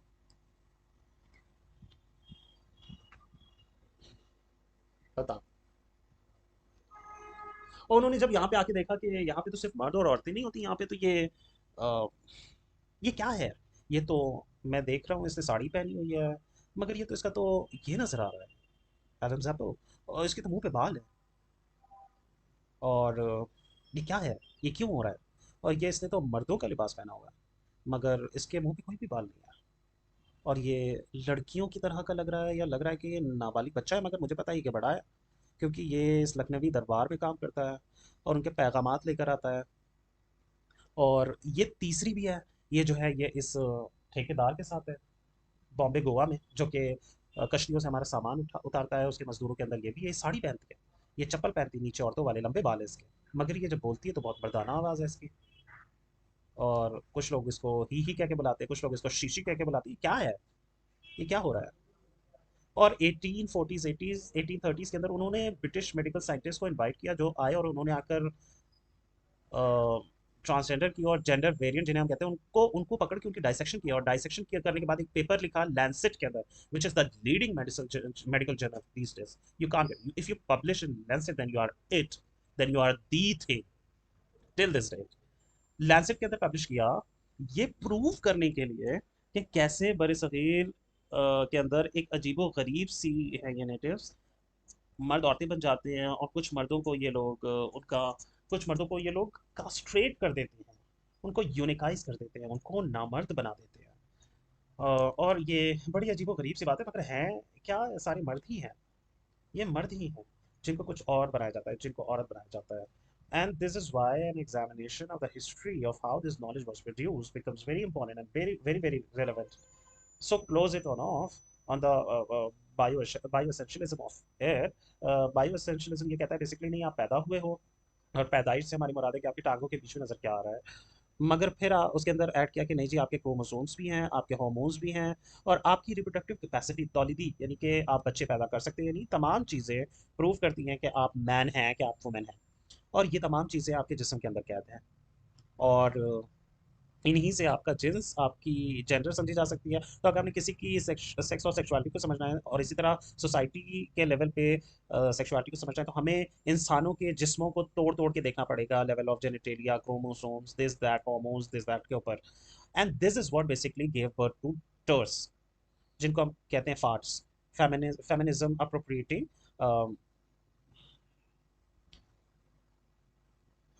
बता, और उन्होंने जब यहाँ पे आके देखा कि यहाँ पे तो सिर्फ मर्द और औरतें नहीं होती, यहाँ पे तो अ, ये क्या है, ये तो मैं देख रहा हूँ इसने साड़ी पहनी हुई है, मगर ये तो इसका तो ये नजर आ रहा है, एडम ज़ैपो, और इसके तो मुंह पे बाल है, और ये क्या है, ये क्यों हो रहा है, और ये इसने तो मर्दों का लिबास पहना हुआ है, मगर इसके मुंह पे कोई भी बाल नहीं है, और ये लड़कियों की तरह का लग रहा है, या लग रहा है कि ये नाबालिग बच्चा है, मगर मुझे पता है कि बड़ा है, क्योंकि ये इस लखनवी दरबार में काम करता है और उनके पैगामात लेकर आता है। और ये तीसरी भी है, ये जो है ये इस ठेकेदार के साथ है, बॉम्बे गोवा में, जो कि कश्तियों से हमारा सामान उतारता है, उसके मजदूरों के अंदर ये भी है, ये साड़ी पहनती है, ये चप्पल पहनती है, नीचे औरतों वाले लंबे बाल है इसके, मगर ये जब बोलती है तो बहुत मर्दाना आवाज़ है इसकी, और कुछ लोग इसको ही कह के बुलाते हैं, कुछ लोग इसको शीशी कह के बुलाते हैं, क्या है, ये क्या हो रहा है। और 1840s 80s 1830s के अंदर उन्होंने ब्रिटिश मेडिकल साइंटिस्ट को इनवाइट किया, जो आए और उन्होंने आकर ट्रांसजेंडर की और जेंडर वेरिएंट जिन्हें हम कहते हैं, उनको उनको पकड़ के उनकी डाइसेक्शन किया, और डाइसेक्शन किया करने के बाद एक पेपर लिखा लैंसेट के अंदर, which is the leading medical journal these days. You can't, if you publish in Lancet, then you are it, then you are the thing till this day. Lancet के अंदर पब्लिश किया, ये प्रूव करने के लिए कि कैसे बड़े सगीर के अंदर एक अजीबो गरीब सी है ये नेटिव्स, मर्द औरतें बन जाते हैं, और कुछ मर्दों को ये लोग कुछ मर्दों को ये लोग कास्ट्रेट कर देते हैं, उनको यूनिकाइज कर देते हैं, उनको नामर्द बना देते हैं। और ये बड़ी अजीबो गरीब सी बात है, मगर हैं क्या, सारे मर्द ही हैं, ये मर्द ही हैं जिनको कुछ और बनाया जाता है, जिनको औरत बनाया जाता है। And this is why an examination of the history of how this knowledge was produced becomes very important and very, very, very relevant. So close it on off on the bioessentialism of it. Bioessentialism ये कहता है बेसिकली, नहीं आप पैदा हुए हो, और पैदाइश से हमारी मुराद है कि आपकी टांगों के बीच में नजर क्या आ रहा है, मगर फिर उसके अंदर ऐड किया कि नहीं जी, आपके क्रोमोसोम्स भी हैं, आपके हार्मोन्स भी हैं, और आपकी रिप्रोडक्टिव कैपेसिटी तौलीदी, यानी कि आप बच्चे पैदा कर सकते हैं, यानी तमाम चीज़ें प्रूव करती हैं कि आप मैन हैं, कि आप वुमेन हैं, और ये तमाम चीज़ें आपके जिस्म के अंदर कैद हैं, और इन्हीं से आपका जिन्स, आपकी जेंडर समझी जा सकती है। तो अगर आपने किसी की सेक्स और सेक्सुअलिटी को समझना है, और इसी तरह सोसाइटी के लेवल पे सेक्सुअलिटी को समझना है, तो हमें इंसानों के जिस्मों को तोड़ तोड़ के देखना पड़ेगा, level of genitalia, chromosomes, this that, hormones, this that के ऊपर। And this is what basically give birth to terfs, जिनको हम कहते हैं farts. Feminism appropriating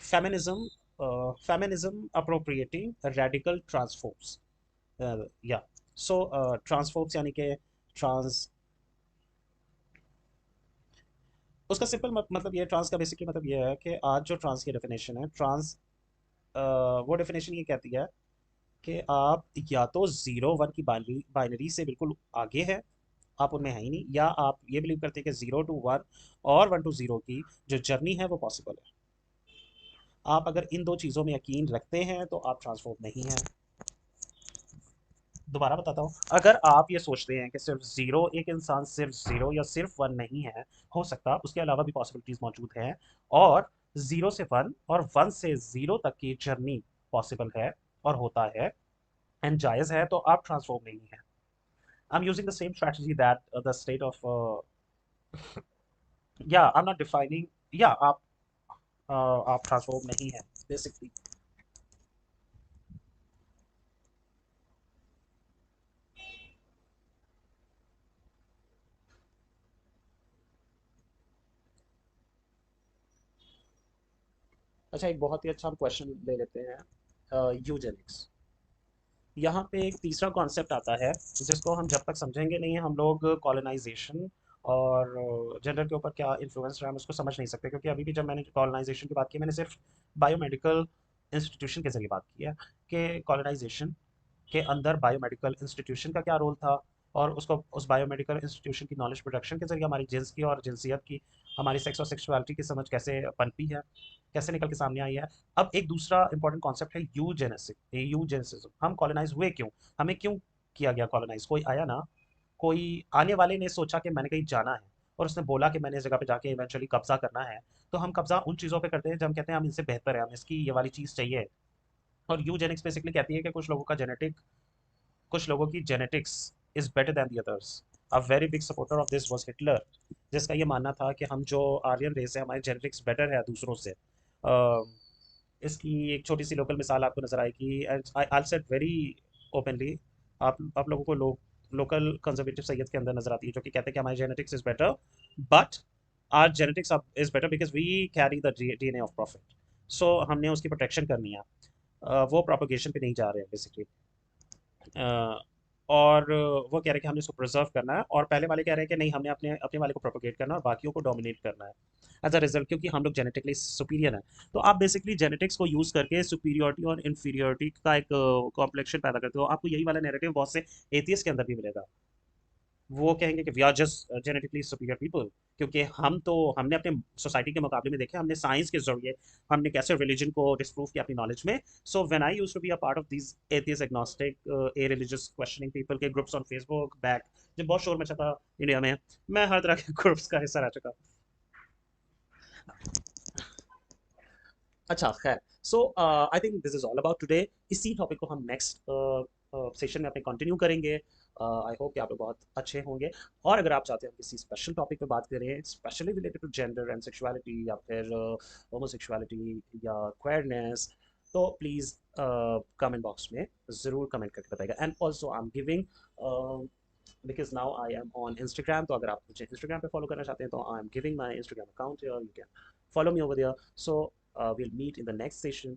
feminism feminism appropriating radical transphobes, या सो ट्रांसफोब्स यानी कि ट्रांस, उसका सिंपल मतलब ये है, ट्रांस का बेसिकली मतलब ये है कि आज जो ट्रांस की डेफिनेशन है, ट्रांस वो डेफिनेशन ये कहती है कि आप या तो 0 1 की बाइनरी से बिल्कुल आगे है, आप उनमें है ही नहीं, या आप ये बिलीव करते हैं कि 0 to 1 और 1 to 0 की जो जर्नी है वो पॉसिबल है। आप अगर इन दो चीज़ों में यकीन रखते हैं तो आप ट्रांसफॉर्म नहीं हैं। दोबारा बताता हूँ, अगर आप ये सोचते हैं कि सिर्फ ज़ीरो, एक इंसान सिर्फ ज़ीरो या सिर्फ वन नहीं है, हो सकता उसके अलावा भी पॉसिबिलिटीज़ मौजूद हैं, और ज़ीरो से वन और वन से ज़ीरो तक की जर्नी पॉसिबल है और होता है एंड जायज़ है, तो आप ट्रांसफॉर्म नहीं है। I am using the same strategy that the state of या आई एम नॉट डिफाइनिंग, या आप ट्रांसफॉर्म नहीं है बेसिकली। अच्छा, एक बहुत ही अच्छा हम क्वेश्चन ले लेते हैं, यूजेनिक्स। यहाँ पे एक तीसरा कॉन्सेप्ट आता है जिसको हम जब तक समझेंगे नहीं हम लोग कॉलोनाइजेशन और जेंडर के ऊपर क्या इन्फ्लुएंस रहा है हम उसको समझ नहीं सकते, क्योंकि अभी भी जब मैंने कॉलोनाइजेशन की बात की मैंने सिर्फ बायोमेडिकल इंस्टीट्यूशन के जरिए बात की है कि कॉलोनाइजेशन के अंदर बायोमेडिकल इंस्टीट्यूशन का क्या रोल था, और उसको उस बायोमेडिकल इंस्टीट्यूशन की नॉलेज प्रोडक्शन के जरिए हमारी जिन्स की और जिनसियत की, हमारी सेक्स और सेक्सुअलिटी की समझ कैसे पनपी है, कैसे निकल के सामने आई है। अब एक दूसरा इंपॉर्टेंट कॉन्सेप्ट है यूजेनिसिज्म। हम कॉलोनाइज हुए क्यों, हमें क्यों किया गया कॉलोनाइज? कोई आया ना, कोई आने वाले ने सोचा कि मैंने कहीं जाना है और उसने बोला कि मैंने इस जगह पे जाके इवेंचुअली कब्जा करना है। तो हम कब्जा उन चीज़ों पे करते हैं जब हम कहते हैं हम इनसे बेहतर है, हम इसकी ये वाली चीज़ चाहिए। और यूजेनिक्स बेसिकली कहती है कि कुछ लोगों की genetics is better than the others. A very big supporter of this was Hitler, जिसका ये मानना था कि हम जो आर्यन रेस है हमारी जेनेटिक्स बेटर है दूसरों से। इसकी एक छोटी सी लोकल मिसाल आपको नजर आएगी, आई सेड वेरी ओपनली। आप लोगों को लोकल कंजर्वेटिव सैयद के अंदर नजर आती है जो कि कहते हैं कि हमारी genetics is better, but our genetics is better because we carry the DNA of prophet. So हमने उसकी प्रोटेक्शन करनी है। वो प्रोपोगेशन पे नहीं जा रहे हैं बेसिकली। और वो कह रहे हैं कि हमने इसको प्रिजर्व करना है, और पहले वाले कह रहे हैं कि नहीं, हमने अपने अपने वाले को प्रोपोगेट करना है और बाकियों को डोमिनेट करना है एज अ रिजल्ट, क्योंकि हम लोग जेनेटिकली सुपीरियर हैं। तो आप बेसिकली जेनेटिक्स को यूज़ करके सुपीरियरिटी और इन्फीरियरिटी का एक कॉम्प्लेक्शन पैदा करते हो। आपको यही वाला नैरेटिव बहुत से एथियस के अंदर भी मिलेगा। वो कहेंगे कि we are just genetically superior people, क्योंकि हमने अपने सोसाइटी के मुकाबले में देखे, हमने साइंस के जरिए हमने कैसे रिलीजन को डिस्प्रूव किया अपनी नॉलेज में। So when I used to be a part of these atheist agnostic a religious questioning people के ग्रुप्स ऑन फेसबुक बैक, जब बहुत शोर मचा था इंडिया में, मैं हर तरह के ग्रुप्स का हिस्सा रह चुका। अच्छा, खैर। So I think this is all about today. इसी टॉपिक को हम नेक्स्ट सेशन में अपने कंटिन्यू करेंगे। आई होप कि आप लोग बहुत अच्छे होंगे। और अगर आप चाहते हैं हम किसी स्पेशल टॉपिक पे बात करें, specially related to gender and sexuality, या फिर होमोसेक्सुअलिटी या क्वेयरनेस, तो प्लीज़ कमेंट बॉक्स में ज़रूर कमेंट करके बताइएगा। And also I am giving, because now I am on Instagram, तो अगर आप मुझे इंस्टाग्राम पे फॉलो करना चाहते हैं तो I am giving my Instagram account, you can follow me over there. So we'll meet in the next session.